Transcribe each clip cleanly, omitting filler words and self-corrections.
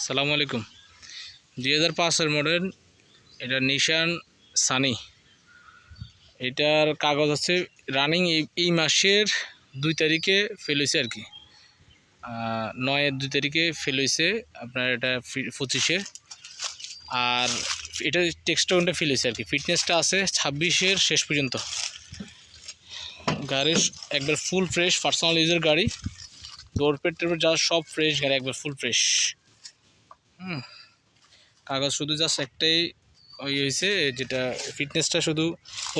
আসসালামু আলাইকুম। 2005-এর মডেল, এটা নিশান সানি। এটার কাগজ হচ্ছে রানিং, এই মাসের 2 তারিখে ফেল হয়েছে আর কি। 9-এর 2 তারিখে ফেল হয়েছে আপনার, এটা 25-এ। আর এটা টেক্সটটা ফেল হয়েছে আর কি। ফিটনেসটা আছে 26-এর শেষ পর্যন্ত। গাড়ির একবার ফুল ফ্রেশ, পার্সোনাল ইউজের গাড়ি। ডোরপেট যা সব ফ্রেশ গাড়ি, একবার ফুল ফ্রেশ। কাগজ শুধু জাস্ট একটাই হয়েছে, যেটা ফিটনেসটা শুধু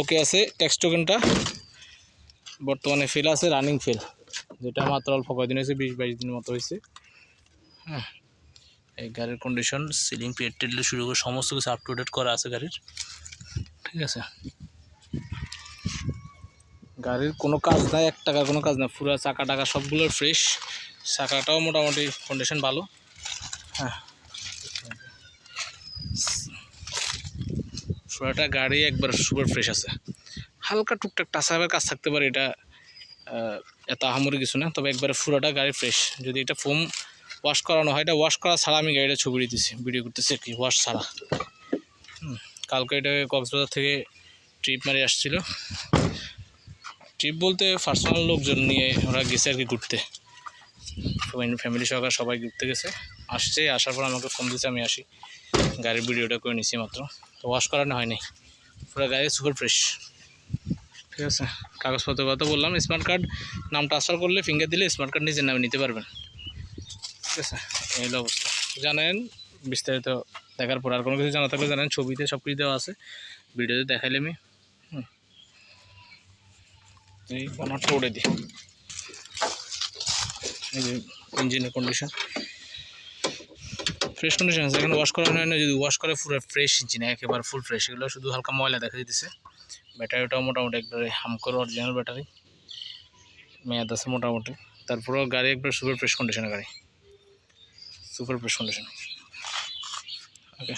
ওকে আছে। ট্যাক্স টোকেনটা বর্তমানে ফেল আছে, রানিং ফেল, যেটা মাত্র অল্প কয়েকদিন হয়েছে, 20-22 দিনের মতো হয়েছে। এই গাড়ির কন্ডিশন, সিলিং পেট টেডলে শুরু করে সমস্ত কিছু আপ টু ডেট করা আছে গাড়ির, ঠিক আছে। গাড়ির কোনো কাজ নাই, 1 টাকার কোনো কাজ না, পুরো চাকা টাকা সবগুলোর ফ্রেশ। চাকাটাও মোটামুটি কন্ডিশন ভালো। পুরোটা গাড়ি একবার সুপার ফ্রেশ আছে। হালকা টুকটাক টাচাপের কাজ থাকতে পারে, এটা এত আহামরি কিছু না, তবে একবারে পুরোটা গাড়ি ফ্রেশ। যদি এটা ফোম ওয়াশ করানো হয়, এটা ওয়াশ করা ছাড়া আমি গাড়িটা ছবি দিতেছি, ভিডিও করতেছি আর কি, ওয়াশ ছাড়া। কালকে এটা কক্সবাজার থেকে ট্রিপ মারি আসছিল। ট্রিপ বলতে পার্সোনাল লোকজন নিয়ে ওরা গেছে আর কি ঘুরতে, ফ্যামিলি সহকারে সবাই ঘুরতে গেছে। আসছে, আসার পর আমাকে ফোন দিয়েছে, আমি আসি, গাড়ির ভিডিওটা করে নিছি মাত্র। তো ওয়াশ করানো হয়নি, পুরো গাড়ি সুপার ফ্রেশ, ঠিক আছে। কাগজপত্র কথা বললাম, স্মার্ট কার্ড নাম ট্রান্সফার করলে, ফিঙ্গার দিলে স্মার্ট কার্ড নিজের নামে নিতে পারবেন, ঠিক আছে। এই অবস্থা জানেন। বিস্তারিত দেখার পর আর কোনো কিছু জানা থাকলে জানেন, ছবিতে সব কিছু দেওয়া আছে, ভিডিওতে দেখাইলে আমি এই বানারটা উড়ে দিই। এই যে ইঞ্জিনের কন্ডিশন ফ্রেশ কন্ডিশন আছে, এখানে ওয়াশ করা হয় না। যদি ওয়াশ করে পুরো ফ্রেশ ইঞ্জিন, একেবারে ফুল ফ্রেশ। এগুলো শুধু হালকা ময়লা দেখা দিতেছে। ব্যাটারিটাও মোটামুটি একবারে হামকর অরিজিনাল ব্যাটারি, মেয়াদ আছে মোটামুটি। তারপরেও গাড়ি একবার সুপার ফ্রেশ কন্ডিশনের গাড়ি, সুপার ফ্রেশ কন্ডিশন, ওকে।